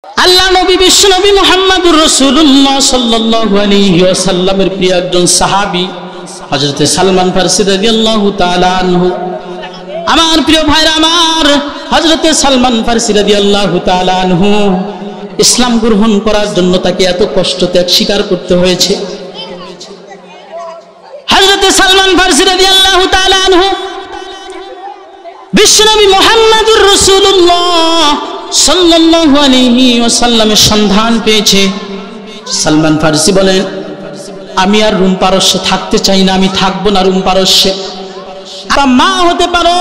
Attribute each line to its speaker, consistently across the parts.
Speaker 1: আল্লাহ নবী বিশ্ব নবী মুহাম্মদুর রাসূলুল্লাহ সাল্লাল্লাহু আলাইহি ওয়াসাল্লামের প্রিয় একজন সাহাবী হযরত সালমান ফারসি রাদিয়াল্লাহু তাআলা আনহু। আমার প্রিয় ভাইরা আমার, হযরত সালমান ফারসি রাদিয়াল্লাহু তাআলা আনহু ইসলাম গ্রহণ করার জন্য তাকে এত কষ্ট ত্যাগ স্বীকার করতে হয়েছে। হযরত সালমান ফারসি রাদিয়াল্লাহু তাআলা আনহু বিশ্বনবী মুহাম্মদুর রাসূলুল্লাহ সাল্লাল্লাহু আলাইহি ওয়াসাল্লামের সন্ধান পেয়েছে। সালমান ফারসি বলেন, আমি আর রোম পারস্যে থাকতে চাই না, আমি থাকবো না রোম পারস্যে। মা হতে পারো,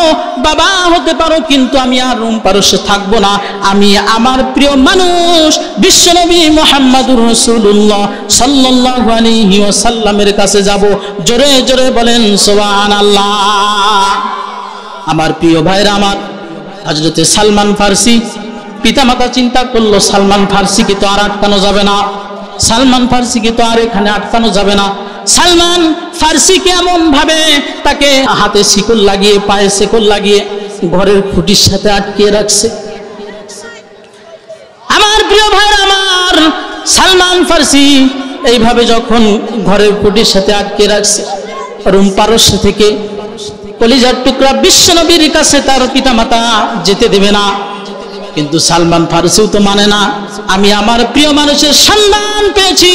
Speaker 1: বাবা হতে পারো, কিন্তু আমি আর রোম পারস্যে থাকবো না। আমি আমার প্রিয় মানুষ বিশ্বনবী মুহাম্মদুর রাসূলুল্লাহ সাল্লাল্লাহু আলাইহি ওয়াসাল্লামের কাছে যাব। জোরে জোরে বলেন সুবহানাল্লাহ। আমার প্রিয় ভাইরা আমার, হযরত সালমান ফারসি পিতামাতা চিন্তা করলো, সালমান ফারসিকে তো আর আটকানো যাবে না, সালমান ফারসিকে তো আর এখানে আটকানো যাবে না। সালমান ফারসিকে এমন ভাবে তাকে হাতে শিকল লাগিয়ে, পায়ে শিকল লাগিয়ে ঘরের খুঁটির সাথে আটকিয়ে রাখছে। আমার প্রিয় ভাইরা আমার, সালমান ফারসি এইভাবে যখন ঘরের খুঁটির সাথে আটকিয়ে রাখছে, রোম পারস্য থেকে কলিজার টুকরা বিশ্বনবীর কাছে তার পিতামাতা যেতে দেবে না। কিন্তু সালমান ফারসিও তো মানে না, আমি আমার প্রিয় মানুষের সন্ধান পেয়েছি,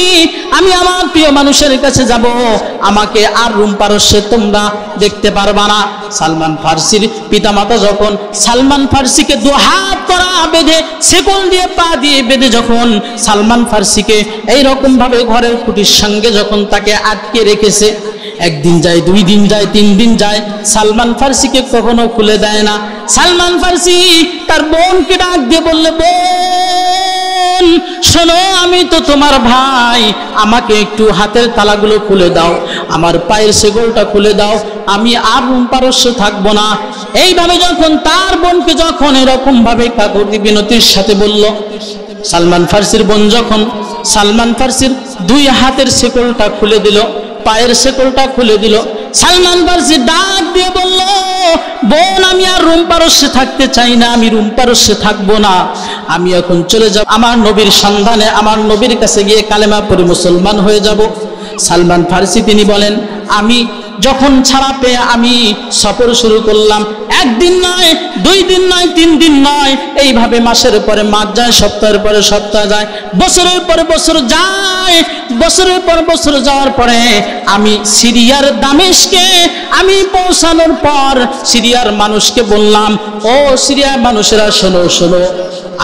Speaker 1: আমি আমার প্রিয় মানুষের কাছে যাব, আমাকে আর রোম পারস্যে তোমরা দেখতে পারবা না। সালমান ফারসির পিতামাতা যখন সালমান ফারসিকে দু হাত করা বেঁধে, শিকল দিয়ে পা দিয়ে বেঁধে যখন সালমান ফারসিকে এইরকম ভাবে ঘরের খুঁটির সঙ্গে যখন তাকে আটকে রেখেছে, একদিন যায়, 2 দিন যায়, 3 দিন যায়, সালমান ফারসিকে কখনো খুলে দেয় না। সালমান ফারসি তার বোনকে ডাক দিয়ে বললে, বোন শোনো, আমি তো তোমার ভাই, আমাকে একটু হাতের তালাগুলো খুলে দাও, আমার পায়ের সেগলটা খুলে দাও, আমি আর রোম পারস্যে থাকবো না। এইভাবে যখন তার বোনকে যখন এরকম ভাবে কাকুতি বিনতির সাথে বলল, সালমান ফারসির বোন যখন সালমান ফারসির 2 হাতের সেকলটা খুলে দিল, পায়ের শেকলটা খুলে দিল, সালমান ফারসি ডাক দিয়ে বলল, বোন আমি আর রোম পারস্যে থাকতে চাই না, আমি রোম পারস্যে থাকবো না, আমি এখন চলে যাব আমার নবীর সন্ধানে, আমার নবীর কাছে গিয়ে কালেমা পড়ে মুসলমান হয়ে যাব। সালমান ফারসি তিনি বলেন, আমি যখন ছাড়া পেয়ে আমি সফর শুরু করলাম, 1 দিন নয়, 2 দিন নয়, 3 দিন নয়, এইভাবে মাসের পরে মাস যায়, সপ্তাহের পরে সপ্তাহ যায়, বছরের পরে বছর যায়, বছরের পর বছর যাওয়ার পরে আমি সিরিয়ার দামেস্কে আমি পৌঁছানোর পর সিরিয়ার মানুষকে বললাম, ও সিরিয়ার মানুষেরা শোনো শোনো,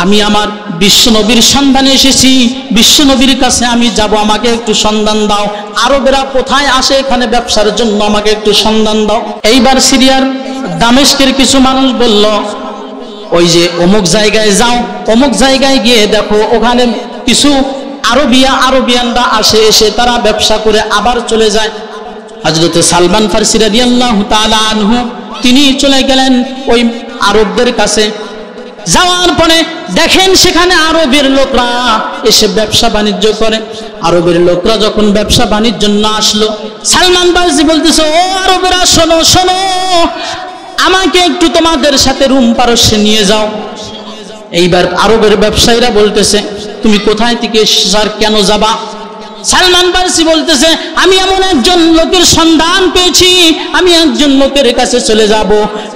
Speaker 1: আমি আমার বিশ্বনবীর সন্ধানে এসেছি, বিশ্বনবীর কাছে আমি যাব, আমাকে একটু সন্ধান দাও। আরবেরা কোথায় আসে এখানে ব্যবসার জন্য, আমাকে একটু সন্ধান দাও। এইবার সিরিয়ার দামেস্কের কিছু মানুষ বলল, ওই যে অমুক জায়গায় যাও, অমুক জায়গায় গিয়ে দেখো, ওখানে কিছু আরবিয়ানরা আসে, এসে তারা ব্যবসা করে আবার চলে যায়। হযরত সালমান ফারসি রাদিয়াল্লাহু তাআলা আনহু তিনি চলে গেলেন ওই আরবদের কাছে। যাওয়ার পরে দেখেন সেখানে আরবের লোকরা এসে ব্যবসা বাণিজ্য করে। আরবের লোকরা যখন ব্যবসা বাণিজ্যের জন্য আসলো, সালমান ফারসি বলতেছে, ও আরবেরা শোনো শোনো, আমাকে একটু তোমাদের সাথে রোম পারস্যে নিয়ে যাও। এইবার আরবের ব্যবসায়ীরা বলতেছে, তুমি কোথায় থেকে স্যার, কেন যাবা? সালমান ফারসি বলতেছে, আমি এমন একজন লোকের সন্ধান পেয়েছি, আমি একজন লোকের কাছে চলে যাব,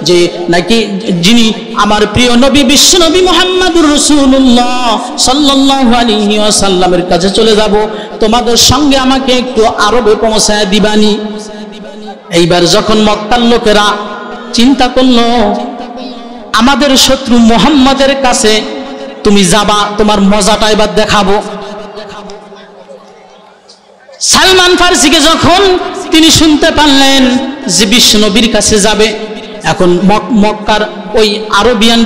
Speaker 1: যে নাকি যিনি আমার প্রিয় নবী বিশ্বনবী মুহাম্মদুর রাসূলুল্লাহ সাল্লাল্লাহু আলাইহি ওয়াসাল্লামের কাছে চলে যাব, তোমাদের সঙ্গে আমাকে একটু আরবে পৌঁছায় দিবানি। এইবার যখন মক্কার লোকেরা চিন্তা করলো, আমাদের শত্রু মুহাম্মদের কাছে তুমি যাবা, তোমার মজাটা এবার দেখাবো। সালমান ফারসিকে যখন তিনি শুনতে পারলেন যে বিশ্বনবীর কাছে যাবে, এখন মক্কার ওই আরবিয়ান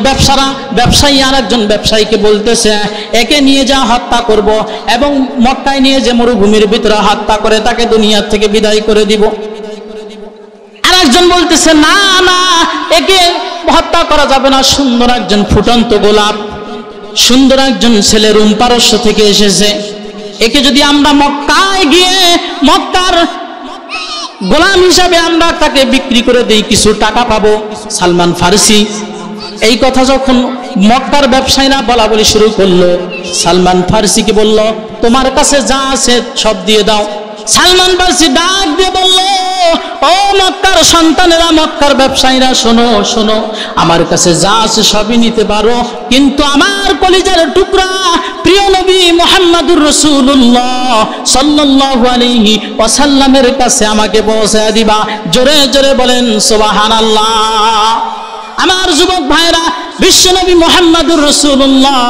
Speaker 1: ব্যবসায়ী আর একজন ব্যবসায়ীকে বলতেছে, একে নিয়ে যা হত্যা করব, এবং মক্কায় নিয়ে যে মরুভূমির ভিতরে হত্যা করে তাকে দুনিয়া থেকে বিদায় করে দিব। আর একজন বলতেছে, না না, একে হত্যা করা যাবে না, সুন্দর একজন ফুটন্ত গোলাপ, সুন্দর একজন ছেলে রোম পারস্য থেকে এসেছে, একে যদি আমরা মক্কায় গিয়ে মক্কার গোলাম হিসাবে আমরা তাকে বিক্রি করে দেই, কিছু টাকা পাবো। সালমান ফারসি এই কথা যখন মক্কার ব্যবসায়ীরা বলা বলি শুরু করলো। সালমান ফার্সিকে বলল, তোমার কাছে যা আছে সব দিয়ে দাও। সালমান ফার্সি ডাক দিয়ে বলল, ও মক্কার সন্তানেরা, মক্কার ব্যবসায়ীরা, শোনো শোনো, আমার কাছে যা আছে সবই নিতে পারো, কিন্তু আমার কলিজার টুকরা প্রিয় নবী মুহাম্মদুর রাসূলুল্লাহ সাল্লাল্লাহু আলাইহি ওয়াসাল্লামের কাছে আমাকে পৌঁছায় দিবা। জোরে জোরে বলেন সুবহানাল্লাহ। আমার যুবক ভাইরা, বিশ্বনবী মুহাম্মদুর রাসূলুল্লাহ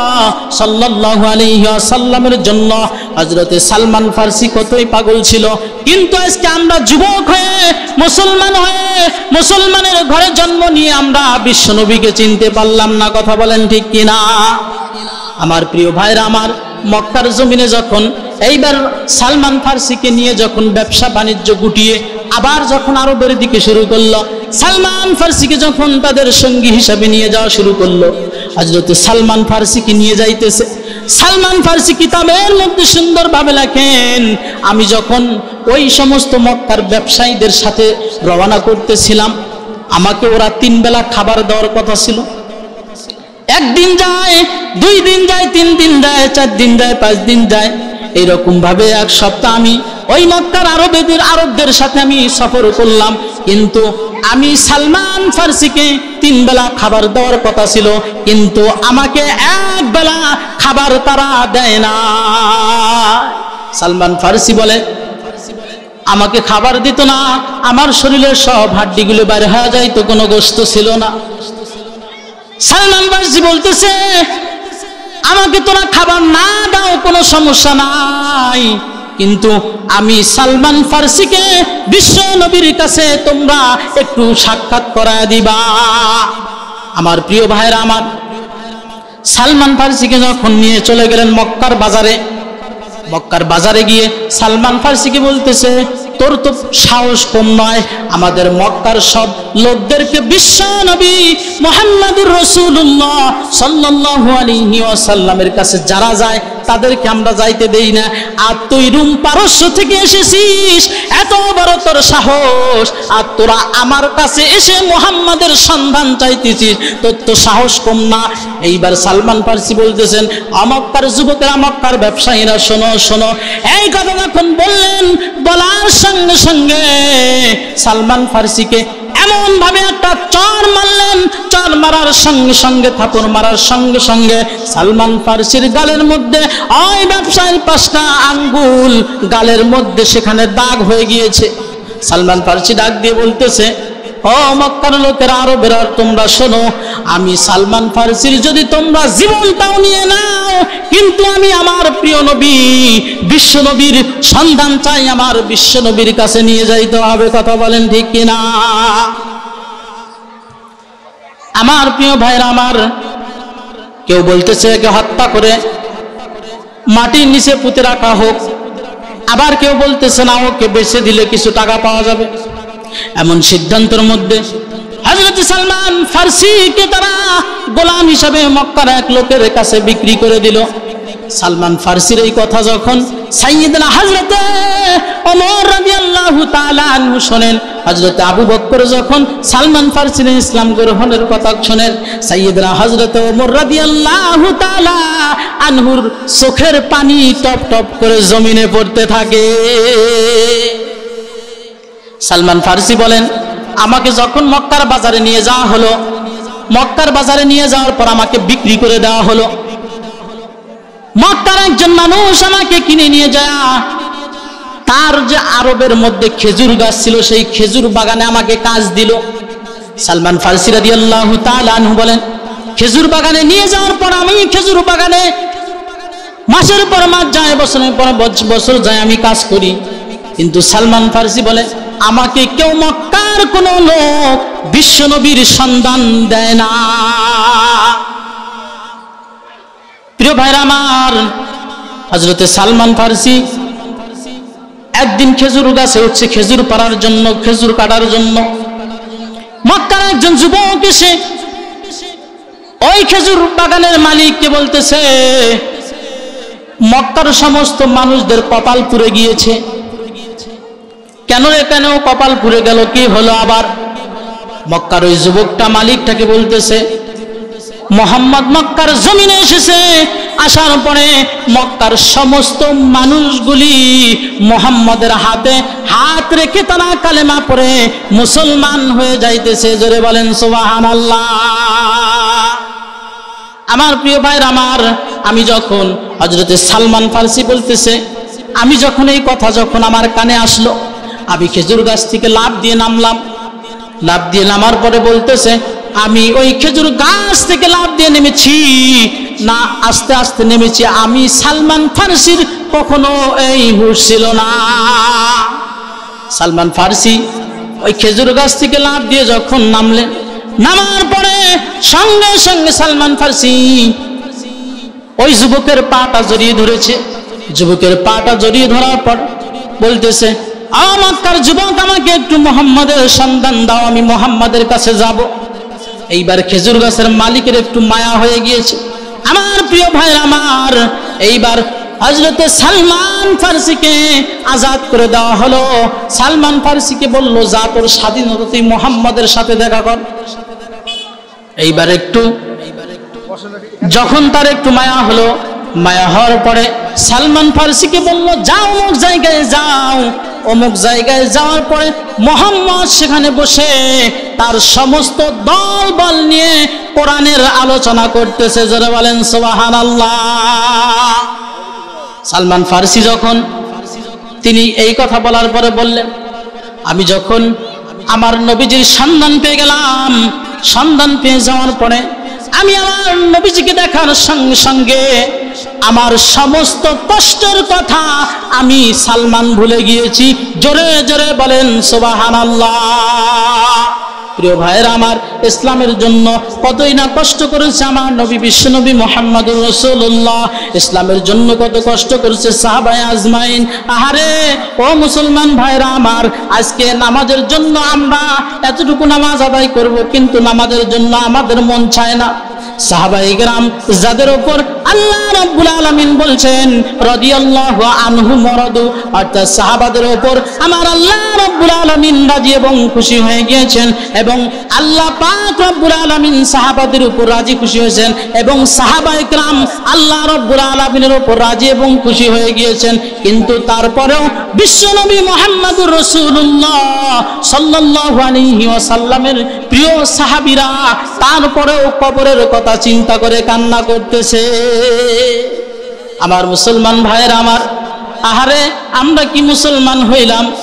Speaker 1: সাল্লাল্লাহু আলাইহি ওয়াসাল্লামের জন্য হযরতে সালমান ফার্সি কতই পাগল ছিল, কিন্তু আজকে আমরা যুবক হয়ে, মুসলমান হয়ে, মুসলমানের ঘরে জন্ম নিয়ে আমরা বিশ্বনবীকে চিনতে পারলাম না। কথা বলেন ঠিক কিনা? আমার প্রিয় ভাইরা, আমার মক্কার জমিনে যখন এইবার সালমান ফার্সিকে নিয়ে যখন ব্যবসা বাণিজ্য গুটিয়ে আবার যখন আরবের দিকে শুরু করলো, সালমান ফার্সিকে যখন তাদের সঙ্গী হিসাবে নিয়ে যাওয়া শুরু করলো, হযরত সালমান ফার্সিকে নিয়ে যাইতেছে। সালমান ফার্সি কিতাবের মধ্যে সুন্দরভাবে লেখেন, আমি যখন ওই সমস্ত মক্কার ব্যবসায়ীদের সাথে রওনা করতেছিলাম, আমাকে ওরা 3 বেলা খাবার দেওয়ার কথা ছিল। 1 দিন যায়, 2 দিন যায়, 3 দিন যায়, 4 দিন যায়, 5 দিন যায়, এইরকম ভাবে 1 সপ্তাহ আমি ওই মক্কার আরবদের সাথে আমি সফর করলাম, কিন্তু আমি সালমান ফার্সিকে 3 বেলা খাবার দেওয়ার কথা ছিল, কিন্তু আমাকে 1 বেলা খাবার তারা দেয় না। সালমান ফার্সি বলে, আমাকে খাবার দিত না, আমার শরীরের সব হাড্ডিগুলো বাইরে হয়ে যায়, তো কোনো গোশত ছিল না। সালমান ফার্সি বলতেছে, আমাকে তোরা খাবার না দাও কোনো সমস্যা নাই, কিন্তু আমি সালমান ফার্সিকে বিশ্ব নবীর কাছে তোমরা একটু সাক্ষাৎ করায় দিবা। আমার প্রিয় ভাইরা, আমার সালমান ফার্সিকে যখন নিয়ে চলে গেলেন মক্কার বাজারে গিয়ে সালমান ফার্সিকে বলতেছে, তোর তো সাহস কম নয়, আমাদের মক্কার সব লোকদেরকে বিশ্ব নবী মুহাম্মদুর রাসূলুল্লাহ সাল্লাল্লাহু আলাইহি ওয়াসাল্লামের কাছে যারা যায় তাদেরকে আমরা যাইতে দেই না, আর তুই রুম পারস্য থেকে এসেছিস, এত বড় তোর সাহস, আর তোরা আমার কাছে এসে মুহাম্মাদের সন্ধান চাইতেছিস, তোর তো সাহস কম না। এইবার সালমান ফার্সি বলতেছেন, মক্কার যুবকেরা, মক্কার ব্যবসায়ীরা, শোনো শোনো। এই কথা যখন বললেন, বলার সঙ্গে সঙ্গে সালমান ফার্সিকে এমন ভাবে একটা চর মারলেন, চর মারার সঙ্গে সঙ্গে, থাপড় মারার সঙ্গে সঙ্গে সালমান ফার্সির গালের মধ্যে ওই ব্যবসায়ীর 5টা আঙ্গুল গালের মধ্যে সেখানে দাগ হয়ে গিয়েছে। সালমান ফার্সি ডাক দিয়ে বলতেছে, ও মক্কার লোকেরা, আরবেরা, তোমরা শোনো, আমি সালমান ফার্সির যদি তোমরা জীবনটাও নিয়ে নাও, কিন্তু আমি আমার প্রিয় নবী বিশ্ব নবীর সন্ধান চাই, আমার বিশ্ব নবীর কাছে নিয়ে যাইতে হবে। কথা বলেন ঠিক কিনা? আমার প্রিয় ভাইরা, আমার কেউ বলতেছে একে হত্যা করে মাটির নিচে পুঁতে রাখা হোক, আবার কেউ বলতেছে না, ওকে বেচে দিলে কিছু টাকা পাওয়া যাবে। এমন সিদ্ধান্তের মধ্যে হযরত সালমান ফার্সিকে তারা গোলাম হিসাবে মক্কার এক লোকের কাছে বিক্রি করে দিল। সালমান ফার্সির এই কথা যখন সাইয়েদনা হযরত ওমর রাদিয়াল্লাহু তাআলা আনহু শুনেন, হযরত আবু বকর যখন সালমান ফার্সির ইসলাম গ্রহণের কথা শুনেন, সাইয়েদনা হযরত ওমর রাদিয়াল্লাহু তাআলা আনহুর চোখের পানি টপ টপ করে জমিনে পড়তে থাকে। সালমান ফার্সি বলেন, আমাকে যখন মক্কার বাজারে নিয়ে যাওয়া হলো, মক্কার বাজারে নিয়ে যাওয়ার পর আমাকে বিক্রি করে দেওয়া হলো। মক্কার একজন মানুষ আমাকে কিনে নিয়ে যায়, তার যে আরবের মধ্যে খেজুর গাছ ছিল, সেই খেজুর বাগানে আমাকে কাজ দিল। সালমান ফার্সি রাদিয়াল্লাহু তাআলা আনহু বলেন, খেজুর বাগানে নিয়ে যাওয়ার পর আমি খেজুর বাগানে মাসের পর মাস যায়, বছরের পর বছর যায়, আমি কাজ করি, কিন্তু সালমান ফার্সি বলে, আমাকে কেউ মক্কার কোন লোক বিশ্ব নবীর সন্ধান দেয় না। প্রিয় ভাইরা আমার, হযরতে সালমান ফার্সি একদিন খেজুর গাছে উঠছে খেজুর পাড়ার জন্য, খেজুর কাটার জন্য। মক্কার একজন যুবক এসে ওই খেজুর বাগানের মালিককে বলতেছে, মক্কার সমস্ত মানুষদের কপাল পুড়ে গিয়েছে। কেন রে, কেন কপাল পুড়ে গেল, কি হলো আবার? মক্কার ওই যুবকটা মালিকটাকে বলতেছে, ও মোহাম্মদ মক্কার জমিনে এসেছে। আসার পরে মক্কার সমস্ত মানুষগুলি মোহাম্মদের হাতে হাত রেখে তারা কালেমা পড়ে মুসলমান হয়ে যাইতেছে। জোরে বলেন সুবহানাল্লাহ। আমার প্রিয় ভাইরা আমার, আমি যখন হযরতে সালমান ফারসি বলতেছে, আমি যখন এই কথা যখন আমার কানে আসলো, আমি খেজুর গাছ থেকে লাফ দিয়ে নামলাম। লাফ দিয়ে নামার পরে বলতেছে, আমি ওই খেজুর গাছ থেকে লাফ দিয়ে নেমেছি না আস্তে আস্তে নেমেছি, আমি সালমান ফারসির কখনো এই হুঁশ ছিল না। সালমান ফারসি ওই খেজুর গাছ থেকে লাফ দিয়ে যখন নামলেন, নামার পরে সঙ্গে সঙ্গে সালমান ফারসি ওই যুবকের পাটা জড়িয়ে ধরেছে। যুবকের পাটা জড়িয়ে ধরার পর বলতেছে, মক্কার যুবক, আমাকে একটু মুহাম্মাদের সন্ধান দাও, আমি মুহাম্মাদের কাছে যাব। এইবার খেজুর গাছের মালিকের একটু মায়া হয়ে গিয়েছে। আমার প্রিয় ভাইরা আমার, এইবার হযরতে সালমান ফারসিকে আজাদ করে দেওয়া হলো। সালমান ফারসিকে বলল, যা তোর স্বাধীনতা, তুই মুহাম্মাদের সাথে দেখা কর। এইবার একটু যখন তার একটু মায়া হলো, মায়া হওয়ার পরে সালমান ফারসিকে বলল, যাও অমুক জায়গায় যাও। অমুক জায়গায় যাওয়ার পরে মুহাম্মদ সেখানে বসে তার সমস্ত দল বল নিয়ে কোরআনের আলোচনা করতেছে। জোরে বলেন সুবহানাল্লাহ। সালমান ফারসি যখন তিনি এই কথা বলার পরে বললেন, আমি যখন আমার নবীজির সন্ধান পেয়ে গেলাম, সন্ধান পেয়ে যাওয়ার পরে আমি আমার নবীজিকে দেখার সঙ্গে সঙ্গে আমার সমস্ত কষ্টের কথা আমি সালমান ভুলে গিয়েছি। জোরে জোরে বলেন সুবহানাল্লাহ। প্রিয় ভাইরা আমার, ইসলামের জন্য কতই না কষ্ট করেছে আমার নবী বিশ্বনবী মুহাম্মদুর রাসূলুল্লাহ। ইসলামের জন্য কত কষ্ট করেছে সাহাবায়ে আজমাইন। আহারে ও মুসলমান ভাইরা আমার, আজকে নামাজের জন্য আমরা এতটুকু নামাজ আদায় করব, কিন্তু নামাজের জন্য আমাদের মন চায় না। সাহাবায়ে কেরাম যাদের উপর আল্লাহ রাব্বুল আলামিন বলছেন রাদিয়াল্লাহু আনহুম ওয়ারাদু, অর্থাৎ সাহাবাদের উপর আমার আল্লাহ রাব্বুল আলামিন রাজি এবং খুশি হয়ে গিয়েছেন, এবং আল্লাহ পাক রব্বুল আলামিন সাহাবাদের উপর রাজি খুশি হয়েছেন, এবং সাহাবায়ে কেরাম আল্লাহ রব্বুল আলামিনের উপর রাজি এবং খুশি হয়ে গিয়েছেন। কিন্তু তারপরেও বিশ্বনবী মুহাম্মদুর রাসূলুল্লাহ সাল্লাল্লাহু আলাইহি ওয়াসাল্লামের প্রিয় সাহাবীরা তারপরেও কবরের কথা চিন্তা করে কান্না করতেছে। আমার মুসলমান ভাইয়েরা আমার, আহারে আমরা কি মুসলমান হইলাম?